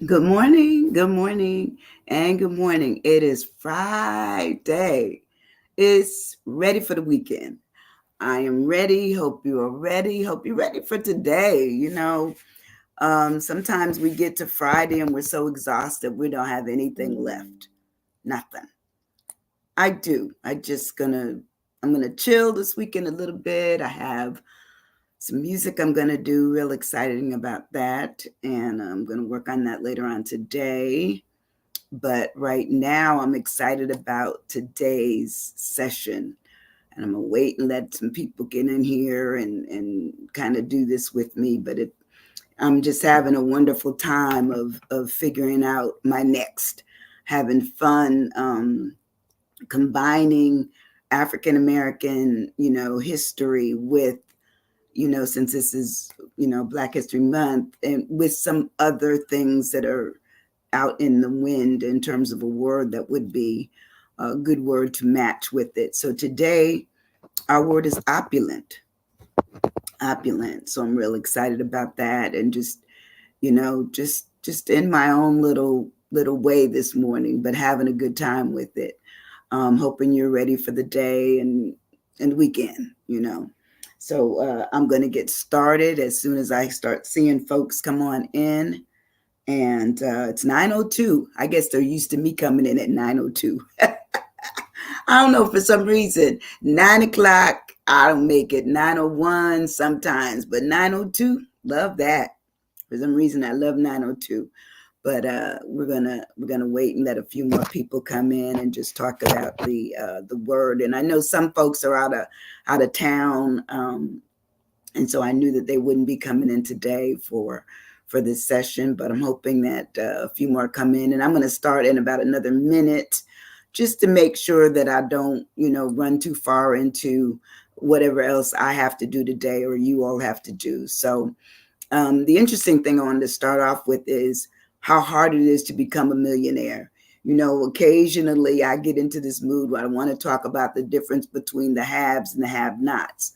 Good morning, and good morning. It is Friday. It's ready for the weekend. I am ready. Hope you are ready. Hope you're ready for today. Sometimes we get to Friday and we're so exhausted we don't have anything left. Nothing. I do. I'm gonna chill this weekend a little bit. I have some music I'm gonna do. Real exciting about that, and I'm gonna work on that later on today. But right now, I'm excited about today's session. And I'm going to wait and let some people get in here and kind of do this with me. I'm just having a wonderful time of figuring out my next, having fun, combining African American, history with, since this is, Black History Month, and with some other things that are out in the wind in terms of a word that would be a good word to match with it. So today, our word is opulent. Opulent. So I'm real excited about that, and just in my own little way this morning, but having a good time with it. Hoping you're ready for the day and weekend. So I'm going to get started as soon as I start seeing folks come on in. And it's 9:02. I guess they're used to me coming in at 9:02. I don't know, for some reason, 9 o'clock, I don't make it. 9:01 sometimes, but 9:02, love that. For some reason, I love 9:02. But we're gonna wait and let a few more people come in and just talk about the word. And I know some folks are out of town, and so I knew that they wouldn't be coming in today for this session, but I'm hoping that a few more come in, and I'm going to start in about another minute, just to make sure that I don't, run too far into whatever else I have to do today or you all have to do. So the interesting thing I wanted to start off with is how hard it is to become a millionaire. Occasionally I get into this mood where I want to talk about the difference between the haves and the have-nots.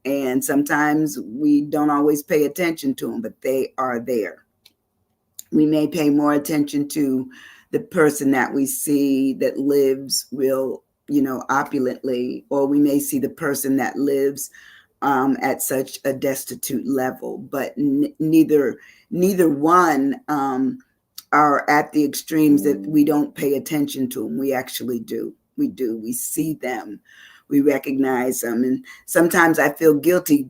And sometimes we don't always pay attention to them, but they are there. We may pay more attention to the person that we see that lives real, opulently, or we may see the person that lives at such a destitute level. But neither one are at the extremes that we don't pay attention to them. We actually do. We do. We see them, we recognize them. And sometimes I feel guilty,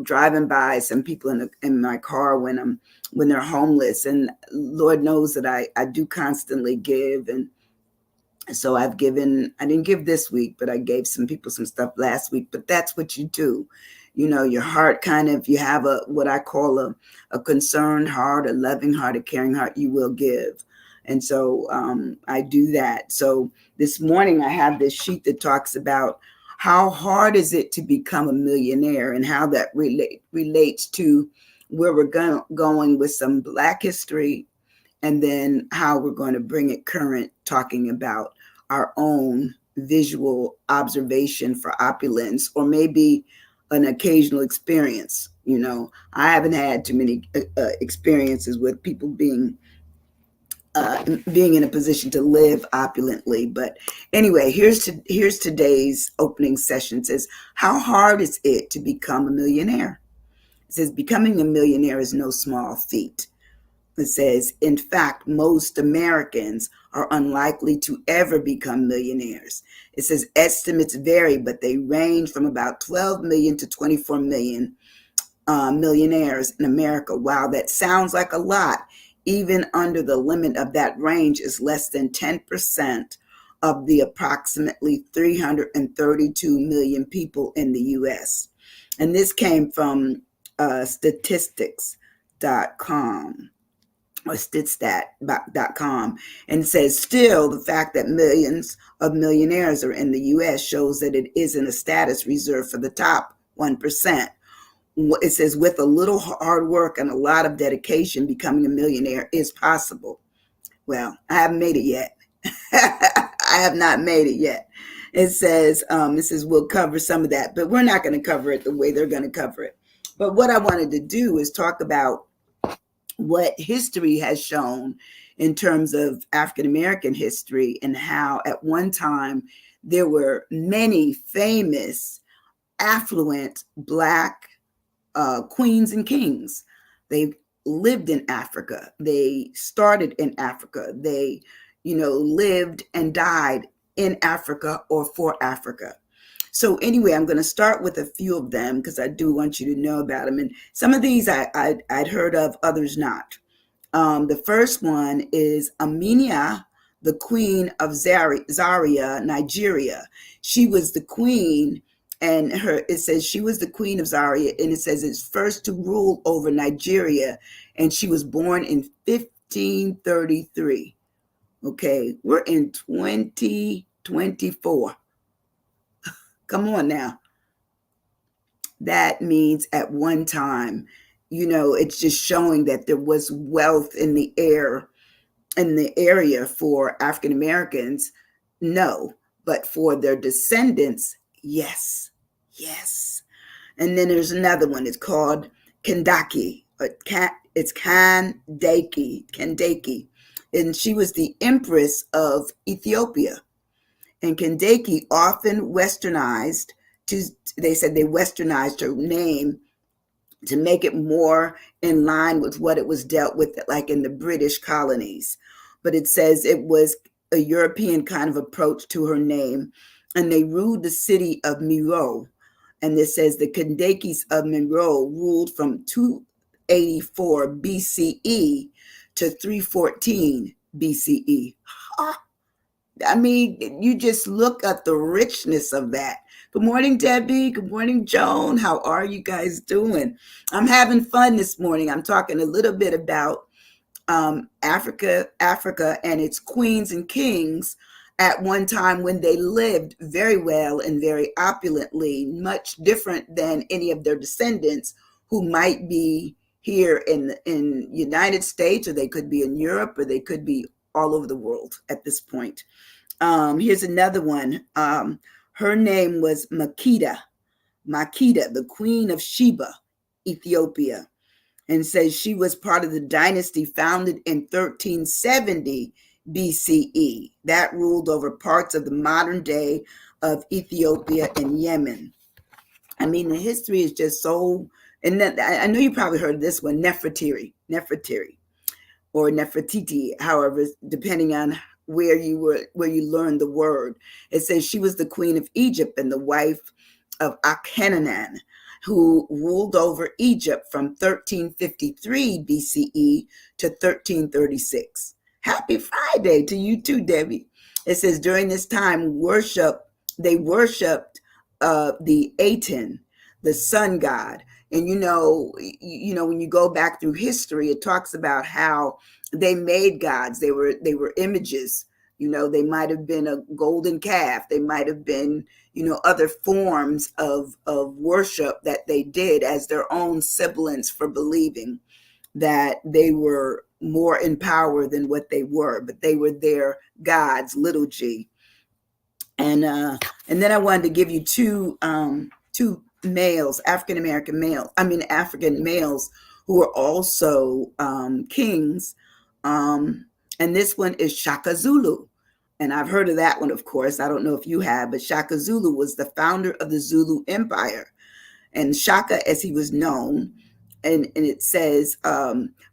driving by some people in my car when they're homeless. And Lord knows that I do constantly give. And so I didn't give this week, but I gave some people some stuff last week. But that's what you do. Your heart kind of, you have what I call a concerned heart, a loving heart, a caring heart, you will give. And so I do that. So this morning I have this sheet that talks about how hard is it to become a millionaire, and how that relates to where we're going with some Black history, and then how we're going to bring it current, talking about our own visual observation for opulence, or maybe an occasional experience. I haven't had too many experiences with people being in a position to live opulently. But anyway, here's today's opening session. It says, how hard is it to become a millionaire? It says, becoming a millionaire is no small feat. It says, in fact, most Americans are unlikely to ever become millionaires. It says estimates vary, but they range from about 12 million to 24 million millionaires in America. Wow, that sounds like a lot. Even under the limit of that range is less than 10% of the approximately 332 million people in the US. And this came from statistics.com or stitstat.com, and says, still, the fact that millions of millionaires are in the US shows that it isn't a status reserved for the top 1%. It says, with a little hard work and a lot of dedication, becoming a millionaire is possible. Well, I haven't made it yet. I have not made it yet. It says, we'll cover some of that, but we're not going to cover it the way they're going to cover it. But what I wanted to do is talk about what history has shown in terms of African American history, and how at one time there were many famous, affluent Black queens and kings. They lived in Africa. They started in Africa. They, lived and died in Africa or for Africa. So anyway, I'm going to start with a few of them because I do want you to know about them. And some of these I'd heard of, others not. The first one is Aminia, the queen of Zaria, Nigeria. She was the queen, and it says she was the queen of Zaria, and it says it's first to rule over Nigeria, and she was born in 1533. Okay, we're in 2024. Come on now. That means at one time, it's just showing that there was wealth in the area for African Americans. No, but for their descendants, yes, yes. And then there's another one. It's called Kendaki. It's Kandaki, and she was the empress of Ethiopia. And Kendaki often westernized to. They said they westernized her name to make it more in line with what it was dealt with, like in the British colonies. But it says it was a European kind of approach to her name. And they ruled the city of Miro. And it says the Kandakis of Miro ruled from 284 BCE to 314 BCE. I mean, you just look at the richness of that. Good morning, Debbie. Good morning, Joan. How are you guys doing? I'm having fun this morning. I'm talking a little bit about Africa and its queens and kings at one time when they lived very well and very opulently, much different than any of their descendants who might be here in United States, or they could be in Europe, or they could be all over the world at this point. Here's another one. Her name was Makeda, the queen of Sheba, Ethiopia, and says she was part of the dynasty founded in 1370 BCE that ruled over parts of the modern day of Ethiopia and Yemen. I mean, the history is just so, and then, I know you probably heard of this one, Nefertiti, or Nefertiti, however, depending on where you learned the word. It says she was the queen of Egypt and the wife of Akhenaten, who ruled over Egypt from 1353 BCE to 1336. Happy Friday to you too, Debbie. It says during this time, they worshipped the Aten, the sun god. And when you go back through history, it talks about how they made gods. They were images. They might have been a golden calf. They might have been, other forms of worship that they did as their own semblance for believing that they were more in power than what they were, but they were their gods, little g. And then I wanted to give you two males, African males who are also kings. And this one is Shaka Zulu. And I've heard of that one, of course. I don't know if you have, but Shaka Zulu was the founder of the Zulu Empire. And Shaka, as he was known, and it says,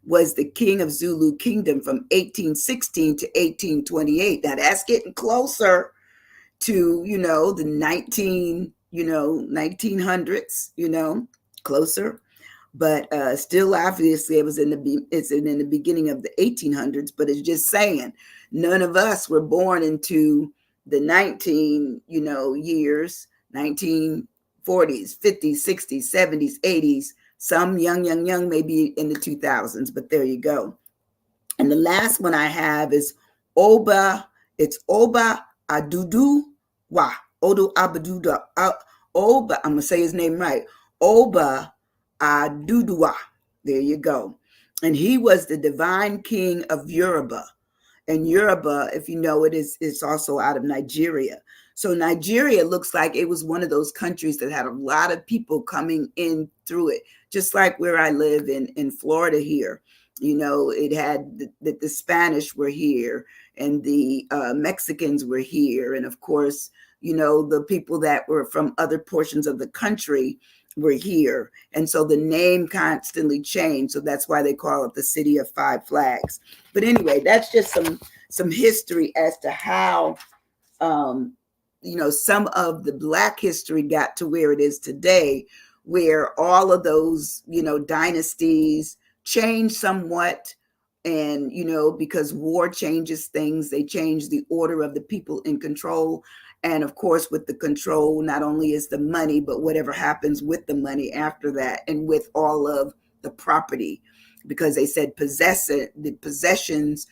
was the king of Zulu kingdom from 1816 to 1828. Now that's getting closer to, the 1900s, closer. But still, obviously, it's in the beginning of the 1800s. But it's just saying, none of us were born into the years, 1940s, 50s, 60s, 70s, 80s. Some young, maybe in the 2000s. But there you go. And the last one I have is Oba. It's Oba Adudu Wa. Odu Abaduda. Oba. I'm gonna say his name right. Oba Aduduwa. There you go. And he was the divine king of Yoruba. And Yoruba, if you know it, it's also out of Nigeria. So Nigeria looks like it was one of those countries that had a lot of people coming in through it, just like where I live in Florida here. It had the Spanish were here, and the Mexicans were here, and of course, the people that were from other portions of the country were here. And so the name constantly changed. So that's why they call it the City of Five Flags. But anyway, that's just some history as to how um, some of the Black history got to where it is today, where all of those, dynasties changed somewhat. And, because war changes things, they change the order of the people in control. And of course, with the control, not only is the money, but whatever happens with the money after that, and with all of the property, because they said the possessions,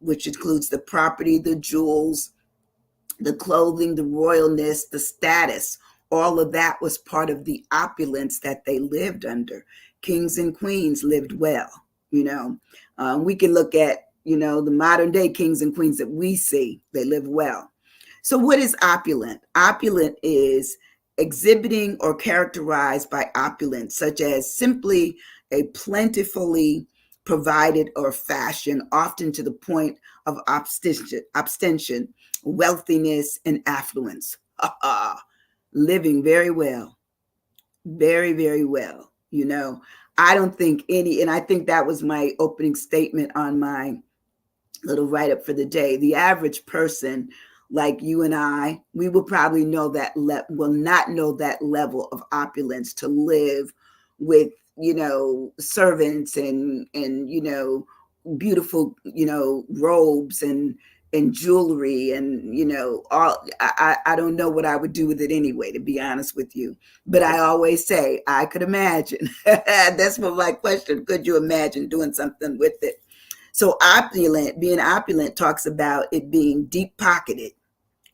which includes the property, the jewels, the clothing, the royalness, the status, all of that was part of the opulence that they lived under. Kings and queens lived well, We can look at, the modern day kings and queens that we see, they live well. So what is opulent? Opulent is exhibiting or characterized by opulence, such as simply a plentifully provided or fashioned, often to the point of abstention, wealthiness, and affluence. Living very well, very, very well. I don't think and I think that was my opening statement on my little write up for the day. The average person, like you and I, we will probably will not know that level of opulence to live with, servants and beautiful, robes and jewelry and all. I don't know what I would do with it anyway, to be honest with you. But I always say I could imagine. That's what my question. Could you imagine doing something with it? So being opulent talks about it being deep pocketed,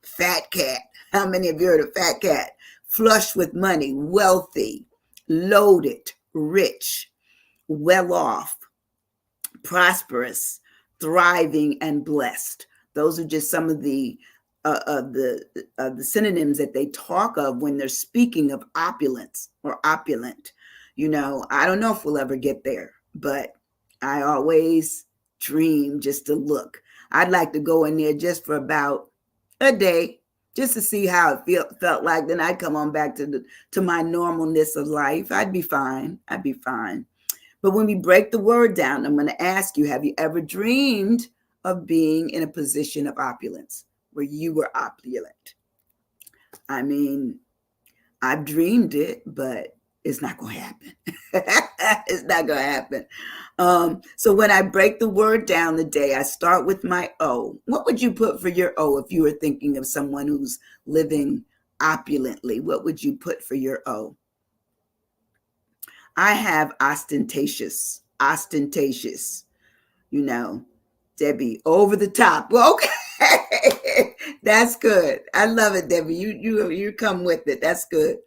fat cat. How many of you heard of fat cat? Flush with money, wealthy, loaded, rich, well off, prosperous, thriving, and blessed. Those are just some of the synonyms that they talk of when they're speaking of opulence or opulent. I don't know if we'll ever get there, but I always dream just to look. I'd like to go in there just for about a day, just to see how it felt like. Then I'd come on back to my normalness of life. I'd be fine. But when we break the word down, I'm going to ask you, have you ever dreamed of being in a position of opulence where you were opulent? I mean, I've dreamed it, but it's not going to happen. It's not going to happen. So when I break the word down today, I start with my O. What would you put for your O if you were thinking of someone who's living opulently? What would you put for your O? I have ostentatious, Debbie, over the top. Well, okay. That's good. I love it, Debbie. You come with it. That's good.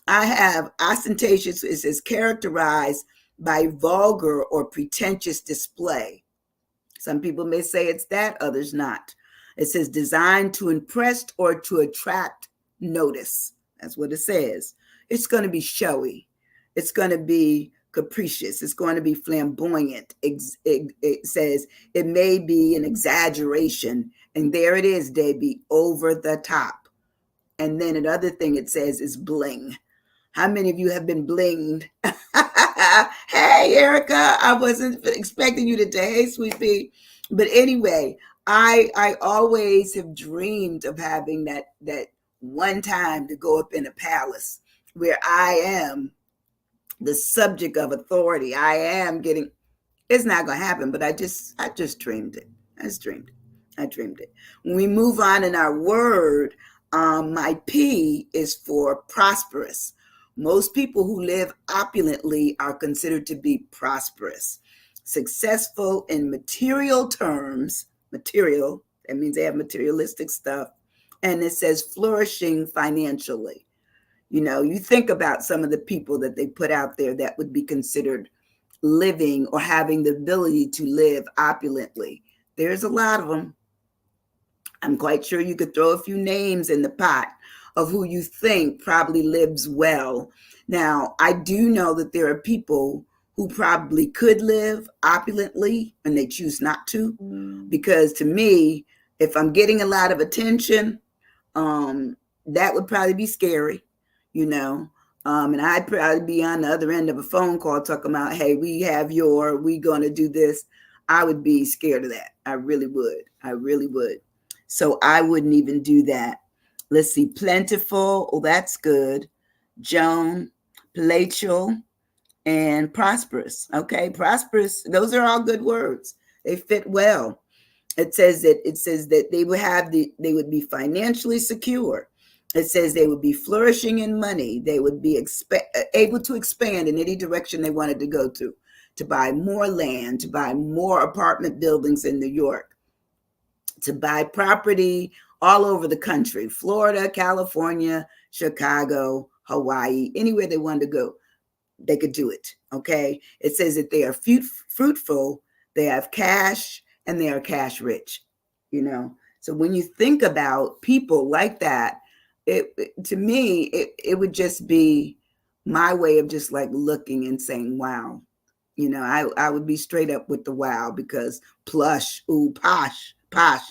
I have ostentatious is characterized by vulgar or pretentious display. Some people may say it's that, others not. It says designed to impress or to attract notice. That's what it says. It's going to be showy. It's going to be capricious. It's going to be flamboyant. It says it may be an exaggeration. And there it is, Debbie, over the top. And then another thing it says is bling. How many of you have been blinged? Hey, Erica, I wasn't expecting you today. Hey, sweet pea. But anyway, I always have dreamed of having that one time to go up in a palace where I am the subject of authority. I am getting. It's not going to happen, but I just dreamed it. I dreamed it. When we move on in our word, my P is for prosperous. Most people who live opulently are considered to be prosperous, successful in material terms. Material, that means they have materialistic stuff. And it says flourishing financially. You think about some of the people that they put out there that would be considered living or having the ability to live opulently. There's a lot of them. I'm quite sure you could throw a few names in the pot of who you think probably lives well. Now, I do know that there are people who probably could live opulently and they choose not to. Because to me, if I'm getting a lot of attention, um, that would probably be scary, you know. And I'd probably be on the other end of a phone call talking about, hey, we gonna do this. I would be scared of that. I really would. I really would. So I wouldn't even do that. Let's see, plentiful. Oh, that's good. Joan, palatial, and prosperous. Okay, prosperous. Those are all good words. They fit well. It says that they would be financially secure. It says they would be flourishing in money. They would be able to expand in any direction they wanted to go to buy more land, to buy more apartment buildings in New York, to buy property all over the country, Florida, California, Chicago, Hawaii, anywhere they wanted to go, they could do it. Okay. It says that they are fruitful, they have cash, and they are cash rich, you know. So when you think about people like that, to me, it would just be my way of just like looking and saying, wow. You know, I would be straight up with the wow, because plush, ooh, posh,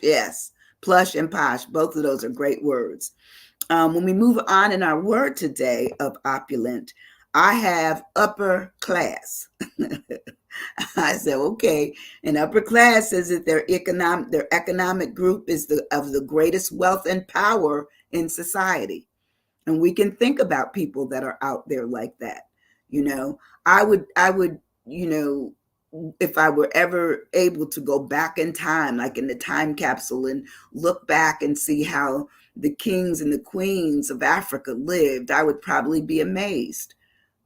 yes. Plush and posh, both of those are great words. When we move on in our word today of opulent, I have upper class. I said, okay. And upper class says that their economic group is of the greatest wealth and power in society. And we can think about people that are out there like that. You know, I would, you know, if I were ever able to go back in time, like in the time capsule, and look back and see how the kings and the queens of Africa lived, I would probably be amazed,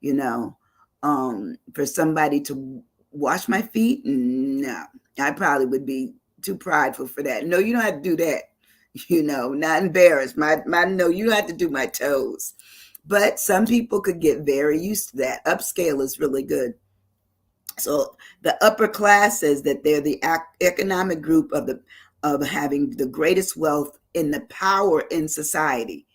you know. For somebody to wash my feet, no, I probably would be too prideful for that. No, you don't have to do that. You know, not embarrassed. My no, you don't have to do my toes. But some people could get very used to that. Upscale is really good. So the upper class says that they're the economic group of having the greatest wealth in the power in society,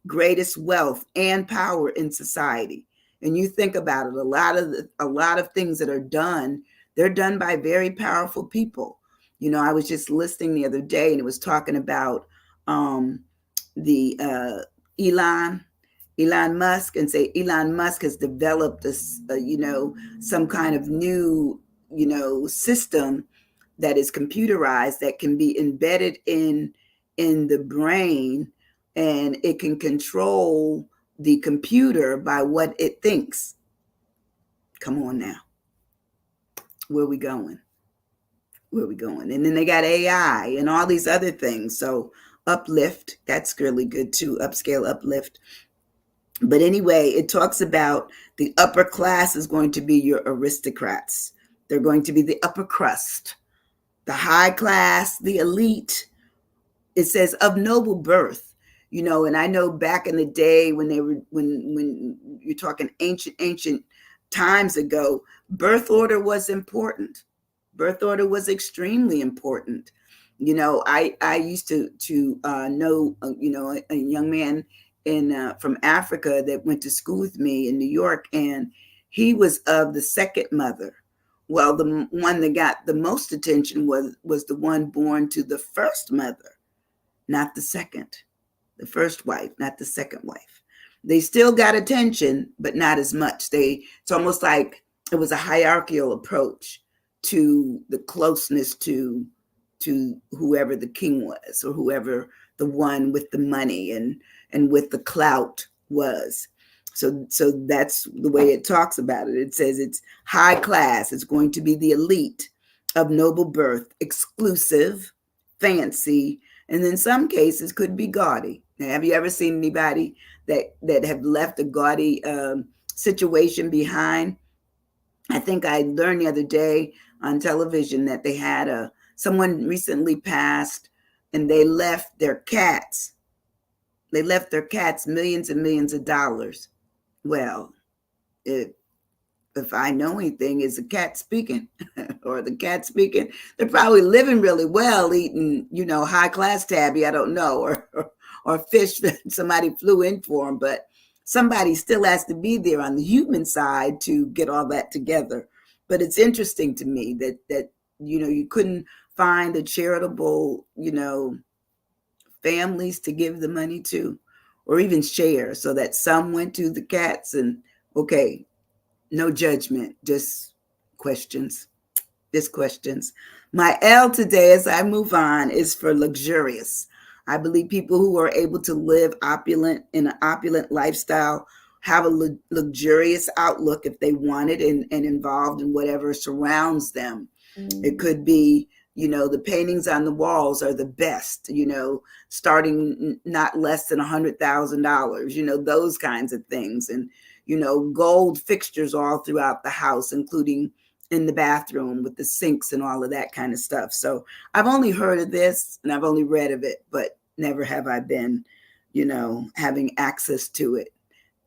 greatest wealth and power in society. And you think about it, a lot of things that are done, they're done by very powerful people. You know, I was just listening the other day, and it was talking about um, the Elon Elon Musk, and say Elon Musk has developed this, some kind of new, system that is computerized that can be embedded in the brain, and it can control the computer by what it thinks. Come on now, where are we going? Where are we going? And then they got AI and all these other things. So uplift, that's really good too. Upscale, uplift. But anyway, it talks about the upper class is going to be your aristocrats. They're going to be the upper crust, the high class, the elite. It says of noble birth, and I know back in the day when when you're talking ancient times ago, birth order was important. Birth order was extremely important. I used to know a young man in from Africa that went to school with me in New York, and he was of the second mother. Well, the one that got the most attention was the one born to the first mother, not the second. The first wife, not the second wife. They still got attention, but not as much. It's almost like it was a hierarchical approach to the closeness to whoever the king was, or whoever the one with the money and with the clout was. So that's the way it talks about it. It says it's high class. It's going to be the elite of noble birth, exclusive, fancy, and in some cases could be gaudy. Now, have you ever seen anybody that have left a gaudy situation behind? I think I learned the other day on television that they had someone recently passed, and they left their cats. They left their cats millions and millions of dollars. Well, if I know anything, is the cat speaking or the cat speaking? They're probably living really well, eating, high class tabby. I don't know, or fish that somebody flew in for them. But somebody still has to be there on the human side to get all that together. But it's interesting to me that you couldn't find a charitable families to give the money to, or even share, so that some went to the cats. And okay, no judgment, questions just questions. My L today, as I move on, is for luxurious. I believe people who are able to live opulent in an opulent lifestyle have a luxurious outlook if they want it, and involved in whatever surrounds them. It could be, the paintings on the walls are the best, starting not less than $100,000, those kinds of things. And, gold fixtures all throughout the house, including in the bathroom with the sinks and all of that kind of stuff. So I've only heard of this and I've only read of it, but never have I been, having access to it.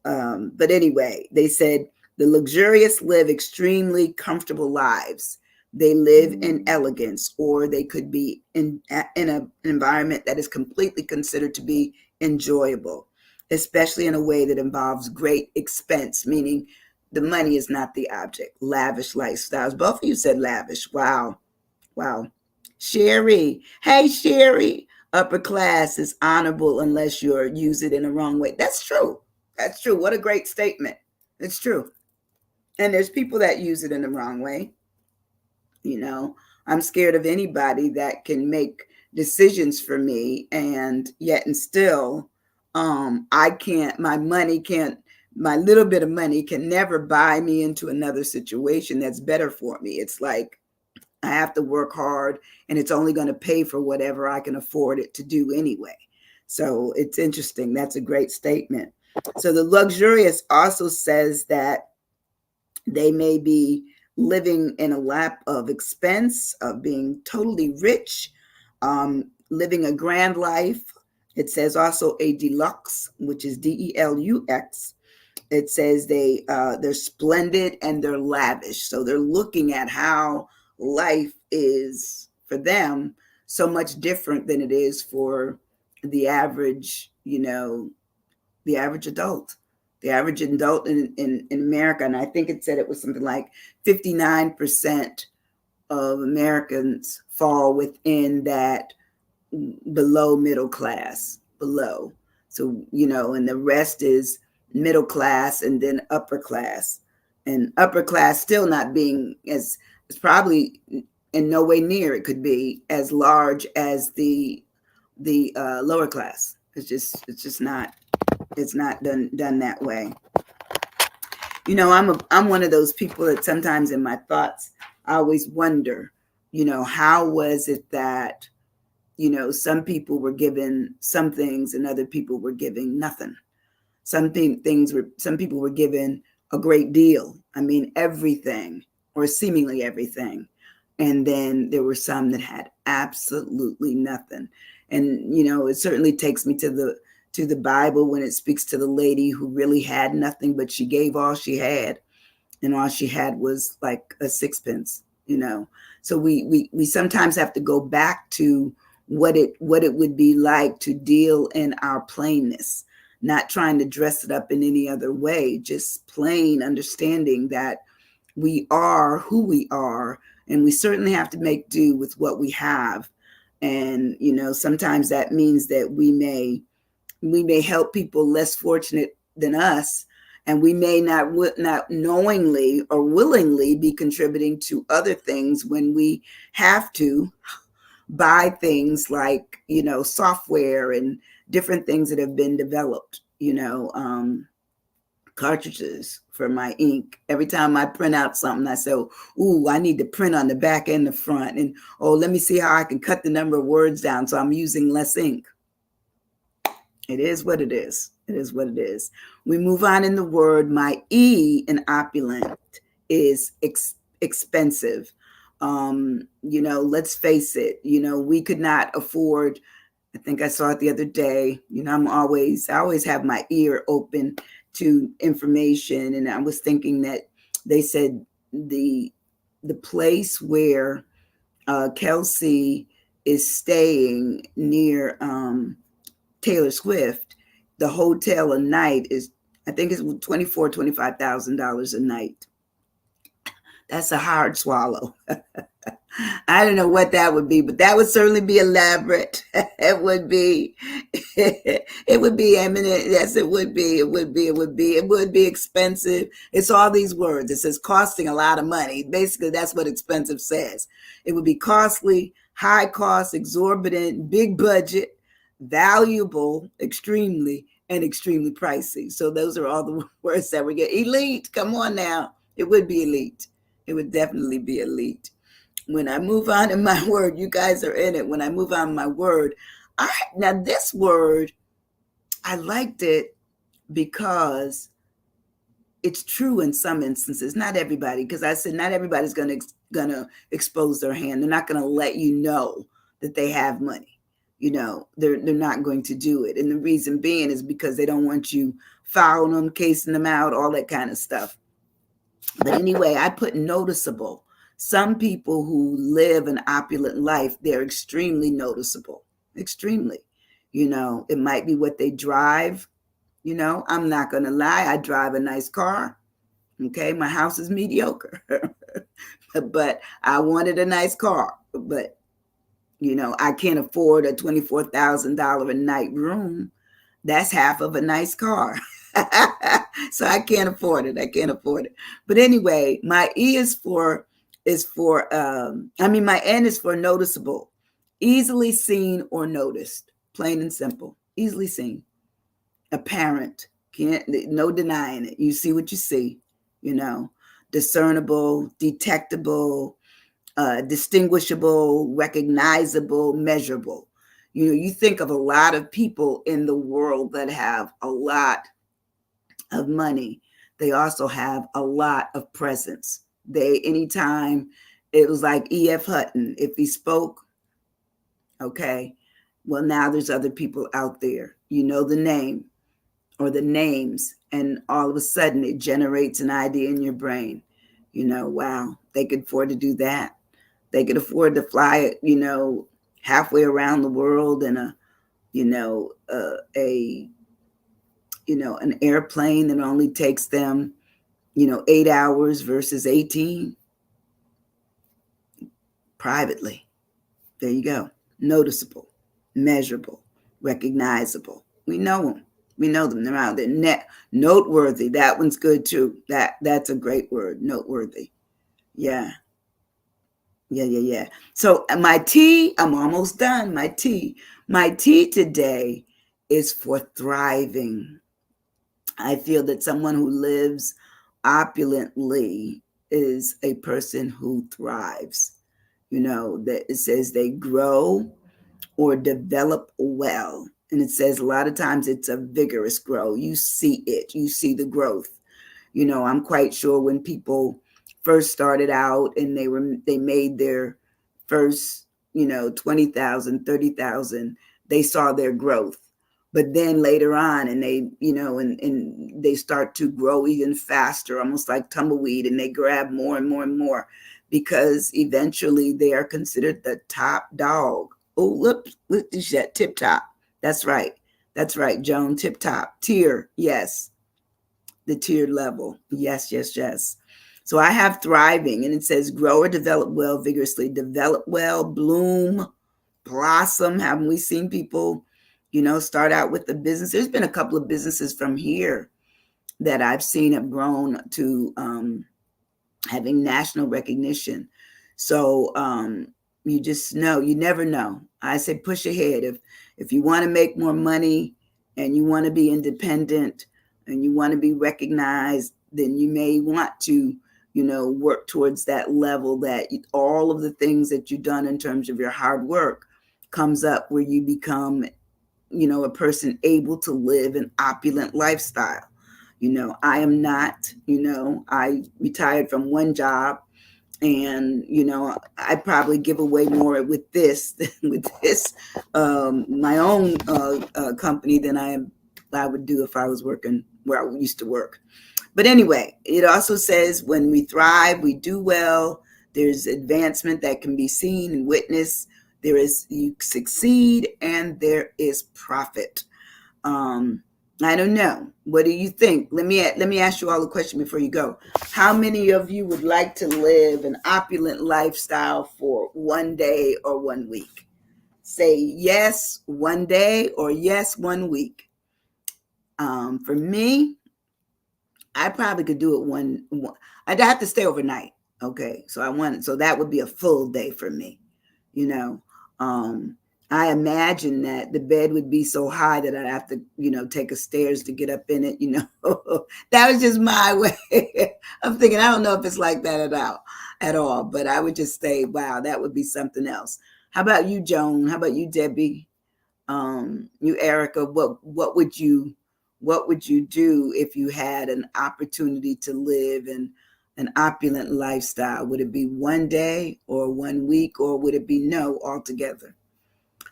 But anyway, they said the luxurious live extremely comfortable lives. They live in elegance, or they could be in an environment that is completely considered to be enjoyable, especially in a way that involves great expense, meaning the money is not the object. Lavish lifestyles. Both of you said lavish. Wow. Wow. Sherry. Hey, Sherry. Upper class is honorable unless you're use it in the wrong way. That's true. That's true. What a great statement. It's true. And there's people that use it in the wrong way. You know, I'm scared of anybody that can make decisions for me, and yet and still, I can't, my little bit of money can never buy me into another situation that's better for me. It's like I have to work hard, and it's only going to pay for whatever I can afford it to do anyway. So it's interesting. That's a great statement. So the luxurious also says that they may be living in a lap of expense, of being totally rich, living a grand life. It says also a deluxe, which is DELUX. It says they're splendid and they're lavish. So they're looking at how life is for them so much different than it is for the average, the average adult. The average adult in America, and I think it said it was something like 59% of Americans fall within that below middle class, below. So, and the rest is middle class and then upper class. And upper class still not being as, it's probably in no way near it could be as large as the lower class. It's just not, it's not done that way. I'm one of those people that sometimes in my thoughts I always wonder, how was it that, some people were given some things and other people were giving nothing. Some people were given a great deal. I mean, everything, or seemingly everything. And then there were some that had absolutely nothing. And, it certainly takes me to the Bible when it speaks to the lady who really had nothing, but she gave all she had, and all she had was like a sixpence. So we sometimes have to go back to what it would be like to deal in our plainness, not trying to dress it up in any other way, just plain understanding that we are who we are, and we certainly have to make do with what we have. And sometimes that means that we may help people less fortunate than us, and we may not knowingly or willingly be contributing to other things when we have to buy things like software and different things that have been developed, cartridges for my ink. Every time I print out something, I say, ooh, I need to print on the back and the front, and let me see how I can cut the number of words down so I'm using less ink. It is what it is. It is what it is. We move on in the word. My E in opulent is expensive. Let's face it, we could not afford, I think I saw it the other day, I always have my ear open to information. And I was thinking that they said the place where Kelsey is staying near Taylor Swift, the hotel a night is, I think it's $25,000 a night. That's a hard swallow. I don't know what that would be, but that would certainly be elaborate. It would be, it would be eminent. Yes, it would be. It would be. It would be. It would be expensive. It's all these words. It says costing a lot of money. Basically, that's what expensive says. It would be costly, high cost, exorbitant, big budget, valuable, extremely, and extremely pricey. So those are all the words that we get. Elite. Come on now. It would be elite. It would definitely be elite. When I move on in my word, you guys are in it. When I move on my word, now this word, I liked it because it's true in some instances. Not everybody, because I said not everybody's gonna expose their hand. They're not gonna let you know that they have money. They're not going to do it, and the reason being is because they don't want you following them, casing them out, all that kind of stuff. But anyway, I put noticeable. Some people who live an opulent life, they're extremely noticeable. Extremely. It might be what they drive. I'm not going to lie. I drive a nice car. Okay. My house is mediocre, but I wanted a nice car. But, I can't afford a $24,000 a night room. That's half of a nice car. So I can't afford it. I can't afford it. But anyway, my E my N is for noticeable, easily seen or noticed, plain and simple, easily seen, apparent, no denying it. You see what you see, discernible, detectable, distinguishable, recognizable, measurable. You think of a lot of people in the world that have a lot of money. They also have a lot of presence. Anytime it was like E.F. Hutton, if he spoke, okay, well, now there's other people out there. The name or the names, and all of a sudden it generates an idea in your brain. Wow, they could afford to do that. They could afford to fly, halfway around the world in an airplane that only takes them, 8 hours versus 18 privately. There you go. Noticeable, measurable, recognizable. We know them. We know them. They're out there. Noteworthy. That one's good too. That's a great word. Noteworthy. Yeah. Yeah. So my T, I'm almost done. My T today is for thriving. I feel that someone who lives opulently is a person who thrives. That it says they grow or develop well. And it says a lot of times it's a vigorous grow. You see it, you see the growth. I'm quite sure when people first started out and they made their first, 20,000, 30,000, they saw their growth. But then later on, and they, and they start to grow even faster, almost like tumbleweed, and they grab more and more and more because eventually they are considered the top dog. Oh, look is that? Tip top. That's right. That's right, Joan. Tip top. Tier. Yes. The tiered level. Yes. So I have thriving, and it says grow or develop well vigorously. Develop well, bloom, blossom. Haven't we seen people, start out with the business? There's been a couple of businesses from here that I've seen have grown to having national recognition. So you just know, you never know. I say push ahead. If you want to make more money and you want to be independent and you want to be recognized, then you may want to, work towards that level that all of the things that you've done in terms of your hard work comes up where you become, a person able to live an opulent lifestyle. I am not, I retired from one job and, I probably give away more with this, my own company than I would do if I was working where I used to work. But anyway, it also says when we thrive, we do well. There's advancement that can be seen and witnessed. You succeed and there is profit. I don't know. What do you think? Let me ask you all a question before you go. How many of you would like to live an opulent lifestyle for one day or one week? Say yes one day or yes one week. For me, I probably could do it one. I'd have to stay overnight. Okay, so that would be a full day for me. You know, um, I imagine that the bed would be so high that I'd have to, take a stairs to get up in it. That was just my way of thinking. I don't know if it's like that at all, but I would just say, wow, that would be something else. How about you, Joan? How about you, Debbie? You, Erica? What would you do if you had an opportunity to live in an opulent lifestyle? Would it be one day or one week, or would it be no altogether?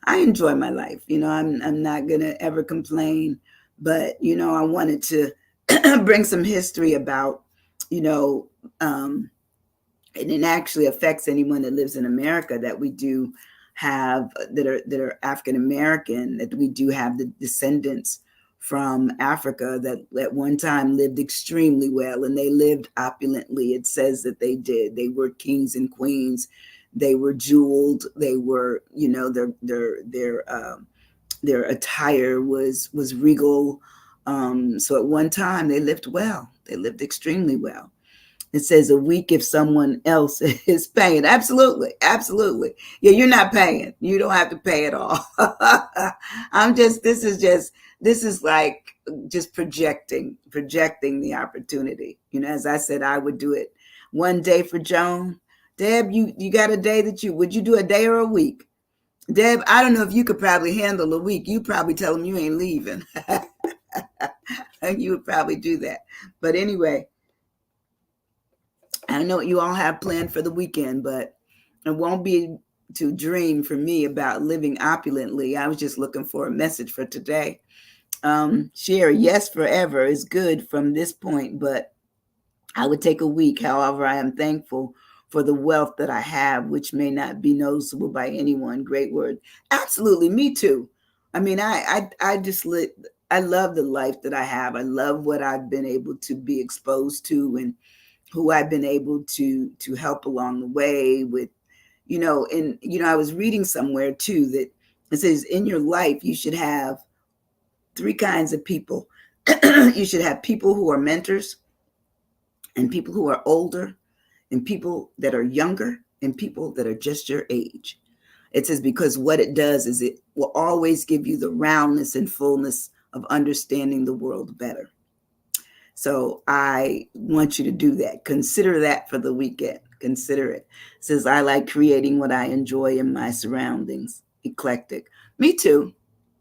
I enjoy my life. I'm not gonna ever complain, but I wanted to bring some history about, you know, um, and it actually affects anyone that lives in America, that we do have that are African American, that we do have the descendants from Africa that at one time lived extremely well, and they lived opulently. It says that they did. They were kings and queens. They were jeweled. They were, their attire was regal. So at one time they lived well. They lived extremely well. It says a week if someone else is paying. Absolutely, absolutely. Yeah, you're not paying. You don't have to pay at all. This is like just projecting the opportunity. As I said, I would do it one day for Joan. Deb, you got a day would you do a day or a week? Deb, I don't know if you could probably handle a week. You probably tell them you ain't leaving. You would probably do that. But anyway, I know what you all have planned for the weekend, but it won't be to dream for me about living opulently. I was just looking for a message for today. Sherry, yes, forever is good from this point, but I would take a week. However, I am thankful for the wealth that I have, which may not be noticeable by anyone. Great word. Absolutely, me too. I mean, I just I love the life that I have. I love what I've been able to be exposed to, and who I've been able to help along the way with, and I was reading somewhere too that it says in your life you should have three kinds of people. You should have people who are mentors, and people who are older, and people that are younger, and people that are just your age. It says because what it does is it will always give you the roundness and fullness of understanding the world better. So I want you to do that. Consider that for the weekend. Consider it. It says, I like creating what I enjoy in my surroundings. Eclectic. Me too.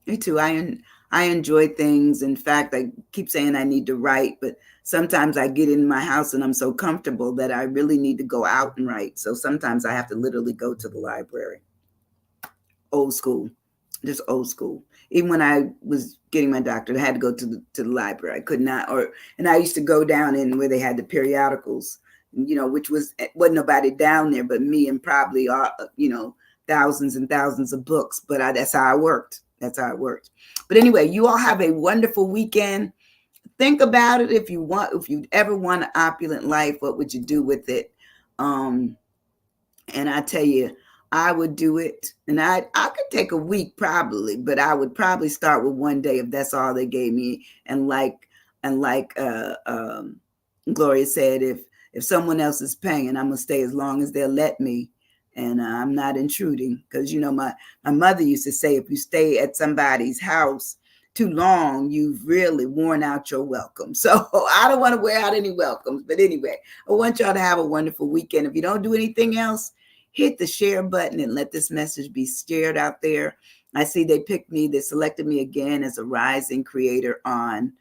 Me too. I enjoy things. In fact, I keep saying I need to write, but sometimes I get in my house and I'm so comfortable that I really need to go out and write. So sometimes I have to literally go to the library. Old school, just old school. Even when I was getting my doctorate, I had to go to the library. I could not, and I used to go down in where they had the periodicals, which wasn't nobody down there but me and probably thousands and thousands of books. But that's how I worked. That's how it worked. But anyway, you all have a wonderful weekend. Think about it. If you ever want an opulent life, what would you do with it? And I tell you, I would do it. And I could take a week probably, but I would probably start with one day if that's all they gave me. And like Gloria said, if someone else is paying, I'm gonna stay as long as they'll let me. And I'm not intruding, because my mother used to say, if you stay at somebody's house too long, you've really worn out your welcome. So I don't want to wear out any welcomes. But anyway, I want y'all to have a wonderful weekend. If you don't do anything else, hit the share button and let this message be shared out there. I see they selected me again as a rising creator on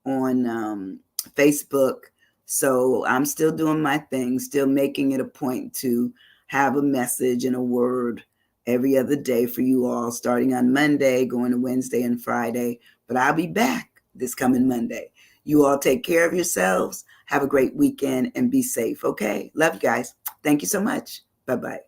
Facebook. So I'm still doing my thing, still making it a point to have a message and a word every other day for you all, starting on Monday, going to Wednesday and Friday. But I'll be back this coming Monday. You all take care of yourselves. Have a great weekend and be safe, okay? Love you guys. Thank you so much. Bye-bye.